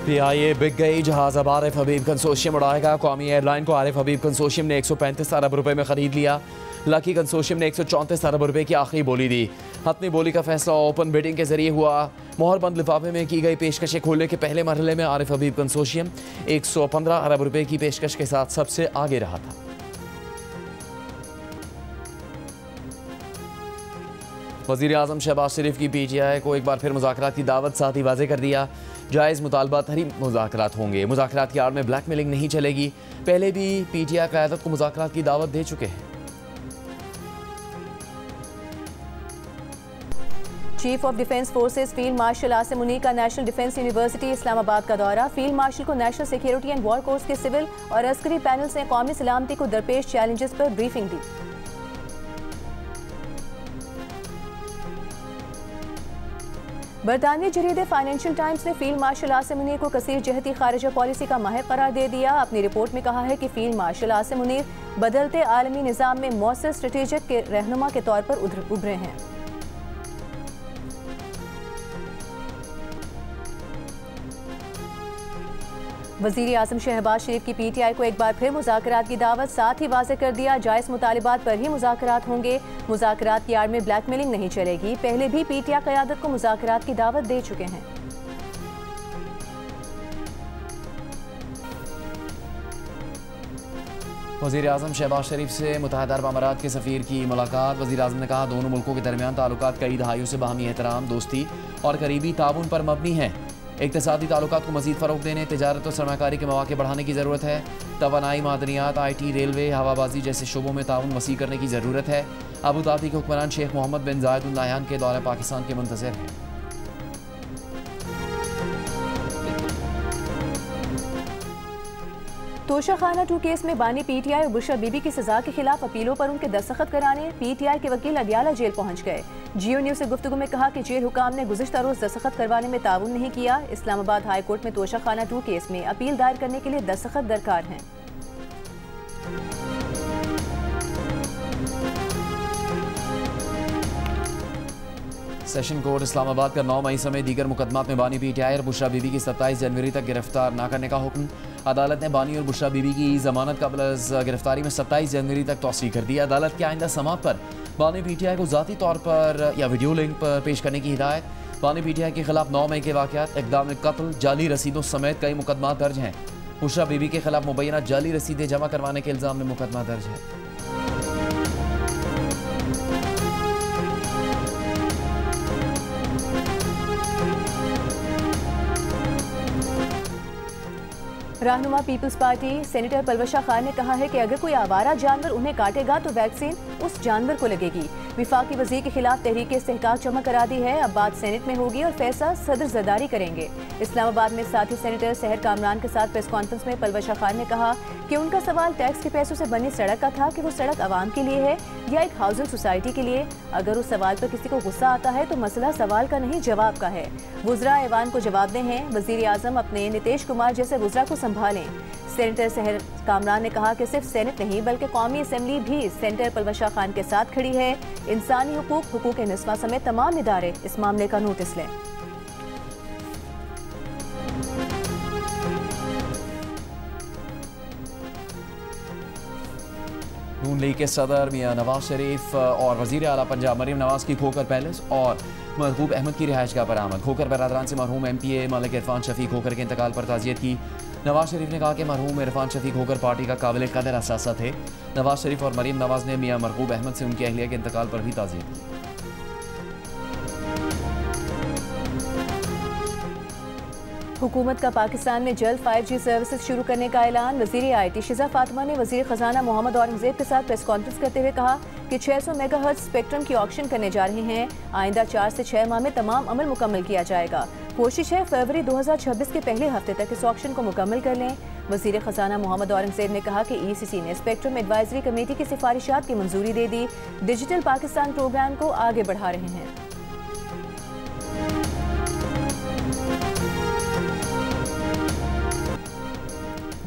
PIA बिक गई। जहाज अब आरिफ हबीब कंसोशियम उड़ाएगा। कौमी एयरलाइन को आरिफ हबीब कंसोशियम ने 135 अरब रुपए में खरीद लिया। लकी कंसोशियम ने 134 अरब रुपए की आखिरी बोली दी। हतमी बोली का फैसला ओपन बिडिंग के जरिए हुआ। मोहरबंद लिफाफे में की गई पेशकशें खोलने के पहले मरहले में आरिफ हबीब कंसोशियम 115 अरब रुपए की पेशकश के साथ सबसे आगे रहा था। वज़ीर आज़म शहबाज शरीफ की PTI को एक बार फिर मुज़ाकरात की दावत, साथ ही वाज़े कर दिया जायज़ मुतालबात हरी मुज़ाकरात होंगे। मुज़ाकरात की आड़ में ब्लैकमेलिंग नहीं चलेगी। पहले भी PTI क़यादत को मुज़ाकरात की दावत दे चुके हैं। Chief of defence forces field marshal Asim Munir का नेशनल डिफेंस यूनिवर्सिटी इस्लामाबाद का दौरा। फील्ड मार्शल को national security and war course के सिविल और अस्करी पैनल्स ने कौमी सलामती को दरपेश चैलेंजेस पर ब्रीफिंग दी। बरतानवी जरीदे फाइनेंशियल टाइम्स ने फील्ड मार्शल आसिम मुनीर को कसीर जहती खारिजा पॉलिसी का माहिर करार दे दिया। अपनी रिपोर्ट में कहा है कि फील्ड मार्शल आसिम मुनीर बदलते आलमी निज़ाम में मौसर स्ट्रेटेजिक के रहनुमा के तौर पर उभरे हैं। वज़ीर आज़म शहबाज शरीफ की PTI को एक बार फिर मुज़ाकरात की दावत, साथ ही वाज़े कर दिया जायज़ मुतालिबात पर ही मुज़ाकरात होंगे। मुज़ाकरात की आड़ में ब्लैकमेलिंग नहीं चलेगी। पहले भी PTI क़यादत को मुज़ाकरात की दावत दे चुके हैं। वज़ीर आज़म शहबाज शरीफ से मुत्तहिदा अरब अमारात के सफ़ीर की मुलाकात। वज़ीर आज़म ने कहा दोनों मुल्कों के दरमियान ताल्लुकात कई दहाइयों से बाहमी एहतराम, दोस्ती और करीबी ताउन पर मबनी है। इक़्तिसादी ताल्लुकात को मज़ीद फ़रोग़ देने, तिजारत और सरमाकारी के मौक़े बढ़ाने की ज़रूरत है। तवानाई, मादनियात, IT, रेलवे, हवाबाजी जैसे शोबों में ताउन वसी करने की ज़रूरत है। अबू धाबी के हुक्मरान शेख मोहम्मद बिन जायद अल नहयान के दौरे पाकिस्तान के मुंतज़िर हैं। तोशाखाना 2 केस में बानी PTI और बुशरा बीबी की सजा के खिलाफ अपीलों पर उनके दस्तखत कराने PTI के वकील अडियाला जेल पहुंच गए। जियो न्यूज़ से गुफ्तगू में कहा कि जेल हुकाम ने गुज़िश्ता रोज़ दस्तखत करवाने में ताउन नहीं किया। इस्लामाबाद हाई कोर्ट में तोशाखाना 2 केस में अपील दायर करने के लिए दस्तखत दरकार हैं। सेशन कोर्ट इस्लामाबाद का 9 मई समेत दीगर मुकदमात में बानी PTI और बुशरा बीबी की 27 जनवरी तक गिरफ्तार न करने का हुक्म। अदालत ने बानी और बुशरा बीबी की जमानत कबल गिरफ्तारी में 27 जनवरी तक तौसी कर दी। अदालत के आइंदा समात पर बानी PTI को ज़ाती तौर पर या वीडियो लिंक पर पेश करने की हिदायत। बानी PTI के खिलाफ 9 मई के वाक़यात, इक़दाम कत्ल, जाली रसीदों समेत कई मुकदमा दर्ज हैं। बुशरा बीबी के खिलाफ मुबैना जाली रसीदें जमा करवाने के इल्ज़ाम में मुकदमा दर्ज है। रहनुमा peoples party senator Palwasha Khan ने कहा है कि अगर कोई आवारा जानवर उन्हें काटेगा तो वैक्सीन उस जानवर को लगेगी। विफाकी वज़ीर के खिलाफ तहरीक इस्तेहकाक जमा करा दी है। अब बात सेनेट में होगी और फैसला सदर ज़रदारी करेंगे। इस्लामाबाद में साथी सेनेटर सहर कामरान के साथ प्रेस कॉन्फ्रेंस में पलवशा खान ने कहा कि उनका सवाल टैक्स के पैसों से बनी सड़क का था कि वो सड़क आवाम के लिए है या एक हाउसिंग सोसाइटी के लिए। अगर उस सवाल पर किसी को गुस्सा आता है तो मसला सवाल का नहीं जवाब का है। वुज़रा ऐवान को जवाब दें हैं। वज़ीर आज़म अपने नीतीश कुमार जैसे वुज़रा को संभालें। सेनेटर सहर कामरान ने कहा कि सिर्फ सेनेट नहीं बल्कि कौमी असम्बली भी सेनेटर पलवशा खान के साथ खड़ी है। इंसानी हुकूक निस्वा समेत तमाम इदारे इस मामले का नोटिस लें। नून लीग के सदर मियां नवाज शरीफ और वज़ीर आला पंजाब मरीम नवाज की खोकर पैलेस और महबूब अहमद की रिहाइशगाह पर आमद। खोकर बरादरान से मरहूम MPA मलिक इरफान शफीक खोकर के इंतकाल पर ताज़ियत की। नवाज शरीफ ने कहा कि मरहूम इरफान शफीक खोकर पार्टी का काबिल कदर असासा थे। नवाज शरीफ और मरीम नवाज ने मियां महबूब अहमद से उनकी अहलिया के इंतकाल पर भी ताज़ियत की। हुकूमत का पाकिस्तान में जल्द 5G सर्विसेज शुरू करने का ऐलान। वज़ीर IT शिजा फातिमा ने वज़ीर ख़जाना मोहम्मद औरंगज़ेब के साथ प्रेस कॉन्फ्रेंस करते हुए कहा कि 600 मेगाहर्ट्ज़ स्पेक्ट्रम की ऑक्शन करने जा रहे हैं। आइंदा 4 से 6 माह में तमाम अमल मुकम्मल किया जाएगा। कोशिश है फरवरी 2026 के पहले हफ्ते तक इस ऑक्शन को मुकम्मल कर लें। वज़ीर ख़जाना मोहम्मद औरंगज़ेब ने कहा कि ECC ने स्पेक्ट्रम एडवाइजरी कमेटी की सिफारिशात की मंजूरी दे दी। डिजिटल पाकिस्तान प्रोग्राम को आगे बढ़ा रहे हैं।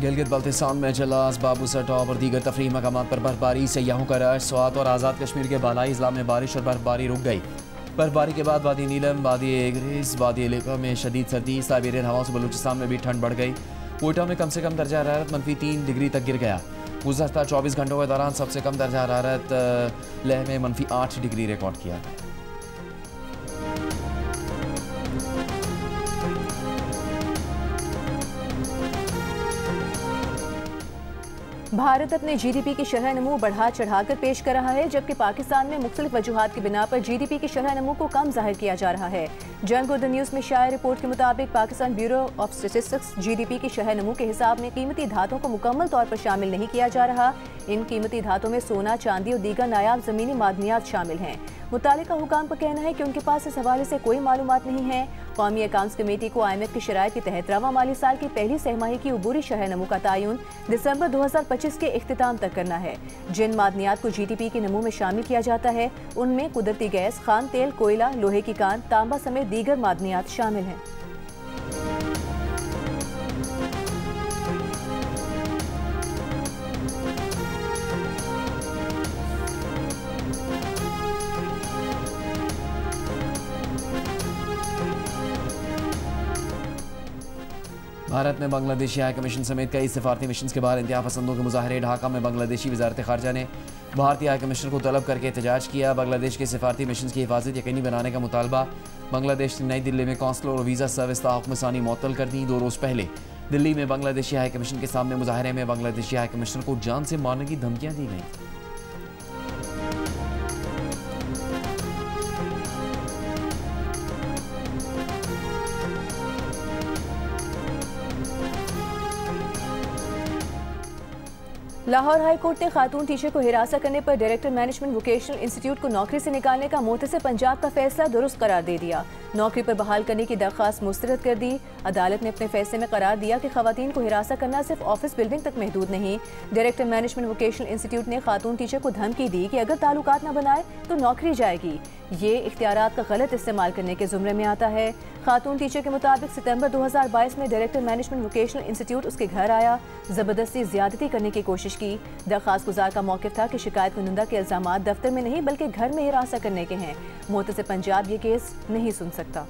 गिलगित बल्तिस्तान में जलास, बाबूसर टॉप और दीगर तफरीही मकामात पर बर्फबारी, सयाहों का रश। स्वात और आज़ाद कश्मीर के बालाई इज़ला में बारिश और बर्फबारी रुक गई। बर्फबारी के बाद वादी नीलम, वादी ग्रेस, वादी लेका में शदीद सर्दी, साइबेरियन हवाओं से बलूचिस्तान में भी ठंड बढ़ गई। कोयटा में कम से कम दर्जा हरारत -3 डिग्री तक गिर गया। गुज़श्ता 24 घंटों के दौरान सबसे कम दर्जा हरारत लेह में -8 डिग्री रिकॉर्ड किया गया। भारत अपने जीडीपी की शरह नमू बढ़ा चढ़ाकर पेश कर रहा है, जबकि पाकिस्तान में मुख्तलिफ वजूहात की बिना पर जीडीपी की शरह नमू को कम जाहिर किया जा रहा है। जंग उर्दू न्यूज़ में शाया रिपोर्ट के मुताबिक Pakistan bureau of statistics GDP की शरह नमू के हिसाब में कीमती धातों को मुकम्मल तौर पर शामिल नहीं किया जा रहा। इन कीमती धातों में सोना, चांदी और दीगर नायाब ज़मीनी मादनियात शामिल हैं। मुतालिका हुकाम का कहना है कि उनके पास इस हवाले से कोई मालूमात नहीं है। कौमी अकाउंट्स कमेटी को IMF की शराइत के तहत रवा माली साल की पहली सहमाही की अबूरी शरह नमू का तयन दिसंबर 2025 के इख्तिताम तक करना है। जिन मादनियात को GDP के नमू में शामिल किया जाता है उनमें कुदरती गैस, खान तेल, कोयला, लोहे की कान, तांबा समेत दीगर मादनियात शामिल हैं। भारत में बांग्लादेशी हाई कमीशन समेत कई सिफारती मिशन के बाहर इंतहा पसंदों के मुजाहरे। ढाका में बांग्लादेशी वजारत खारजा ने भारतीय हाई कमीशनर को तलब करके एहतजाज किया। बांग्लादेश के सिफारती मिशन की हिफाजत यकीनी बनाने का मुतालबा। बांग्लादेश ने नई दिल्ली में कौंसलर और वीज़ा सर्विस ताहुक्म सानी मुअत्तल कर दी। 2 रोज़ पहले दिल्ली में बांग्लादेशी हाई कमीशन के सामने मुजाहरे में बांग्लादेशी हाई कमिश्नर को जान से मारने की धमकियाँ दी गईं। लाहौर हाई कोर्ट ने खातून टीचर को हिरासत करने पर डायरेक्टर मैनेजमेंट वोकेशनल इंस्टीट्यूट को नौकरी से निकालने का मुतसिब पंजाब का फैसला दुरुस्त करार दे दिया। नौकरी पर बहाल करने की दरख्वास्त मुस्तरद कर दी। अदालत ने अपने फैसले में करार दिया कि खवातीन को हिरासत करना सिर्फ ऑफिस बिल्डिंग तक महदूद नहीं। डायरेक्टर मैनेजमेंट वोकेशनल इंस्टीट्यूट ने खातून टीचर को धमकी दी कि अगर ताल्लुकात न बनाए तो नौकरी जाएगी। ये इख्तियारात का गलत इस्तेमाल करने के जुमरे में आता है। खातून टीचर के मुताबिक सितंबर 2022 में डायरेक्टर मैनेजमेंट वोकेशनल इंस्टीट्यूट उसके घर आया, जबरदस्ती ज्यादती करने की कोशिश की। दरख्वास्त गुजार का मौक़िफ़ था कि शिकायत कुनिंदा के इल्ज़ामात दफ्तर में नहीं बल्कि घर में हिरासत करने के हैं। मुतसिब पंजाब ये केस नहीं सुन सकता।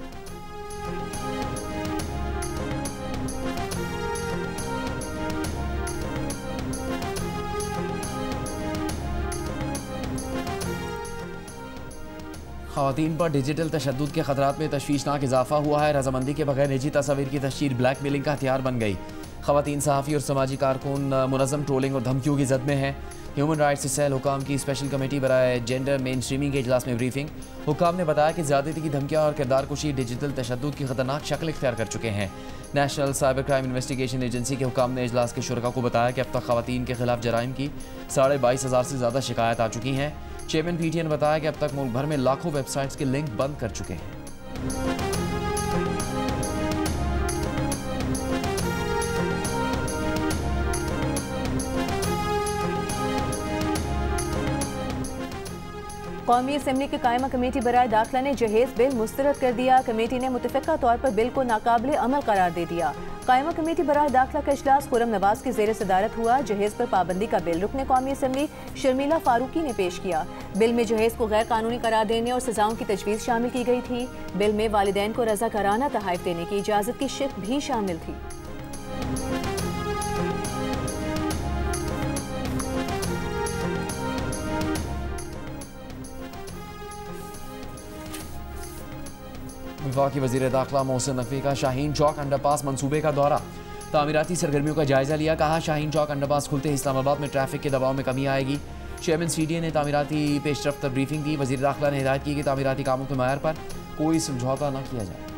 ख़वातीन पर डिजिटल तशद्दुद के खतरात में तशवीशनाक इजाफा हुआ है। रजामंदी के बगैर निजी तस्वीर की तशहीर ब्लैकमेलिंग का हथियार बन गई। ख़वातीन सहाफ़ी और समाजी कारकुन मुनज़्ज़म ट्रोलिंग और धमकियों की जद में हैं। ह्यूमन राइट्स सेल हुकाम की स्पेशल कमेटी बराए जेंडर मेन स्ट्रीमिंग के इजलास में ब्रीफिंग। हुकाम ने बताया कि ज़्यादती की धमकियाँ और किरदार कुशी डिजिटल तशद्दुद की खतरनाक शक्ल इख्तियार कर चुके हैं। National cyber crime investigation agency के हुकाम ने इजलास के शुरका को बताया कि अब तक ख़वातीन के खिलाफ जराइम की 22,500 से ज़्यादा शिकायत आ चुकी हैं। चेयरमैन PTN ने बताया कि अब तक मुल्क भर में लाखों वेबसाइट्स के लिंक बंद कर चुके हैं। कौमी असम्बली की कायमा कमेटी बराए दाखिला ने जहेज बिल मुस्तरद कर दिया। कमेटी ने मुतफ़िक़ा तौर पर बिल को नाकाबिले अमल करार दे दिया। कायमा कमेटी बराए दाखिला का इजलास खुर्रम नवाज की ज़ेर सदारत हुआ। जहेज पर पाबंदी का बिल रुकने कौमी असम्बली शर्मिला फारूकी ने पेश किया। बिल में जहेज को गैर कानूनी करार देने और सजाओं की तजवीज़ शामिल की गई थी। बिल में वालिदैन को रज़ाकाराना तहाइफ देने की इजाज़त की शिक भी शामिल थी। वफाकी वज़ीर दाखिला मोहसिन नकवी का शाहीन चौक अंडरपास मंसूबे का दौरा। तामीराती सरगर्मियों का जायजा लिया। कहा शाहीन चौक अंडरपास खुलते ही इस्लामाबाद में ट्रैफिक के दबाव में कमी आएगी। चेयरमैन CDA ने तामीराती पेशरफ्त ब्रीफिंग की। वज़ीर दाखिला ने हिदायत की कि तामीराती कामों के मयार पर कोई समझौता न किया जाए।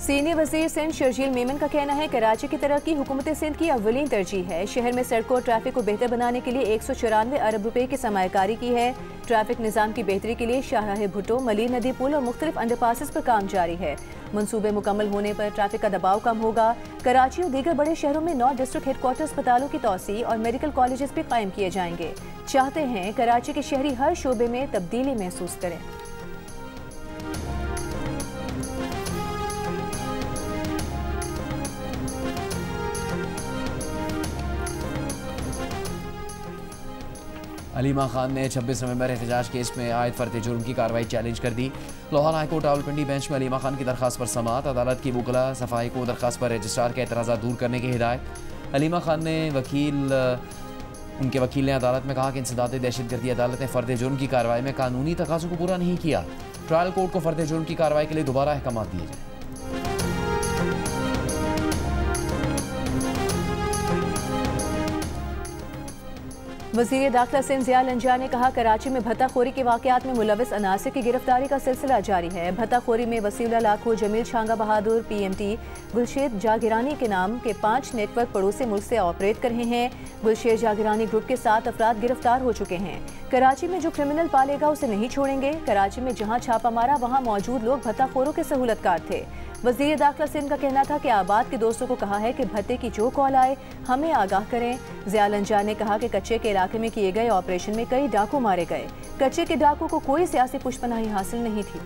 सीनियर वज़ीर सिंध शर्जील मेमन का कहना है कराची की तरक्की हुकूमत सिंध की अव्वलीन तरजीह है। शहर में सड़कों और ट्रैफिक को बेहतर बनाने के लिए 194 अरब रुपए की सरमायाकारी की है। ट्रैफिक निज़ाम की बेहतरी के लिए शाहराह भुट्टो, मलीर नदी पुल और मुख्तलिफ अंडरपासेस पर काम जारी है। मनसूबे मुकम्मल होने पर ट्रैफिक का दबाव कम होगा। कराची और दीगर बड़े शहरों में 9 डिस्ट्रिक्ट हेडक्वार्टर अस्पतालों की तौसी और मेडिकल कॉलेजेस भी कायम किए जाएंगे। चाहते हैं कराची के शहरी हर शोबे में तब्दीली महसूस करें। हलीमा खान ने 26 नवंबर एहतजाज केस में आयद फर्द जुर्म की कार्रवाई चैलेंज कर दी। लाहौर हाईकोर्ट रावलपिंडी बेंच में हलीमा खान की दरख्वास्त पर समाअत। अदालत की वकला सफाई को दरख्वास्त पर रजिस्ट्रार के एतराज़ात दूर करने की हिदायत। हलीमा खान ने उनके वकील ने अदालत में कहा कि इंसदाद दहशतगर्दी अदालत ने फर्द जुर्म की कार्रवाई में कानूनी तकाज़ों को पूरा नहीं किया। ट्रायल कोर्ट को फर्द जुर्म की कार्रवाई के लिए दोबारा अहकाम दिए जाए। वज़ीर दाखिला सिंध ज़िया लंजार ने कहा कराची में भत्ताखोरी के वाक़यात में मुलविस अनासिर की गिरफ्तारी का सिलसिला जारी है। भत्ताखोरी में वसीउल्लाह लाखो, जमील छांगा बहादुर, PMT, गुलशेद जागिरानी के नाम के 5 नेटवर्क पड़ोसी मुल्क से ऑपरेट कर रहे हैं। गुलशेद जागिरानी ग्रुप के 7 अफराद गिरफ्तार हो चुके हैं। कराची में जो क्रिमिनल पालेगा उसे नहीं छोड़ेंगे। कराची में जहाँ छापा मारा वहाँ मौजूद लोग भत्ताखोरों के सहूलतकार थे। वज़ीर दाखिला सिंध का कहना था कि आबाद के दोस्तों को कहा है कि भत्ते की जो कॉल आए हमें आगाह करें। ज़िया लंजार ने कहा कि कच्चे के इलाके में किए गए ऑपरेशन में कई डाकू मारे गए। कच्चे के डाकू को कोई सियासी पुष्पनाही हासिल नहीं थी।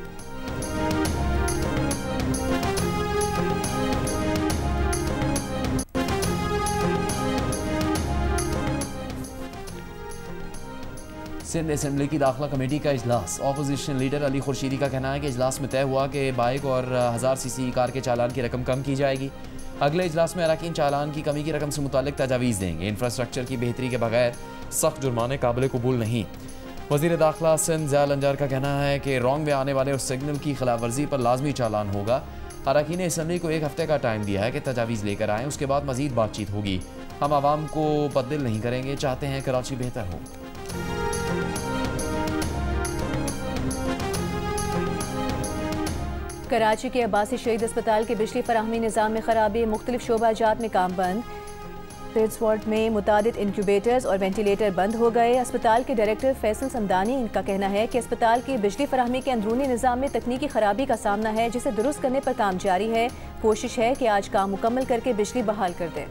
सिंध असेंबली की दाखिला कमेटी का इजलास। ऑपोजिशन लीडर अली खुर्शीदी का कहना है कि इजलास में तय हुआ कि बाइक और 1000 सीसी कार के चालान की रकम कम की जाएगी। अगले इजलास में अरकान चालान की कमी की रकम से मुतालिक तजावीज़ देंगे। इंफ्रास्ट्रक्चर की बेहतरी के बगैर सख्त जुर्माने काबिल कबूल नहीं। वज़ीर दाखिला सिंध ज़िया लंजार का कहना है कि रॉन्ग में आने वाले उस सिग्नल की खिलाफ वर्जी पर लाजमी चालान होगा। अरकान असेंबली को 1 हफ्ते का टाइम दिया है कि तजावीज़ लेकर आएँ, उसके बाद मज़ीद बातचीत होगी। हम आवाम को बददिल नहीं करेंगे, चाहते हैं कराची बेहतर हो। कराची के अब्बासी शहीद अस्पताल के बिजली फराहमी निज़ाम में खराबी, मुख्तलिफ शोबाजात में काम बंद। पिट्सवर्थ में मुतादिद इंक्यूबेटर्स और वेंटिलेटर बंद हो गए। अस्पताल के डायरेक्टर फैसल समदानी इनका कहना है कि अस्पताल की बिजली फराहमी के अंदरूनी निज़ाम में तकनीकी खराबी का सामना है, जिसे दुरुस्त करने पर काम जारी है। कोशिश है कि आज काम मुकम्मल करके बिजली बहाल कर दें।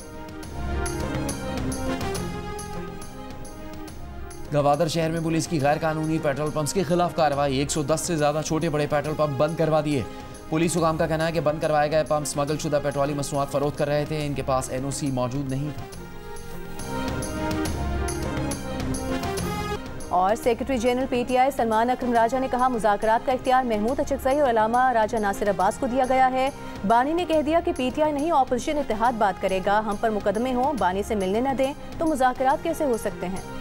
गवादर शहर में पुलिस की गैर कानूनी पेट्रोल पंप्स के खिलाफ कार्रवाई। 110 से ज्यादा छोटे बड़े पेट्रोल पंप बंद करवा दिए। पुलिस हुकाम का कहना है कि बंद करवाए गए पंप स्मगल शुदा पेट्रोलियम मसनूआत फरोख्त कर रहे थे, इनके पास NOC मौजूद नहीं था। और सेक्रेटरी जनरल PTI सलमान अकरम राजा ने कहा मुज़ाकरात का इख्तियार महमूद अचकज़ई और अलामा राजा नासिर अब्बास को दिया गया है। बानी ने कह दिया कि PTI नहीं ऑपोजिशन इत्तेहाद बात करेगा। हम पर मुकदमे हों, बानी से मिलने न दें तो मुज़ाकरात कैसे हो सकते हैं।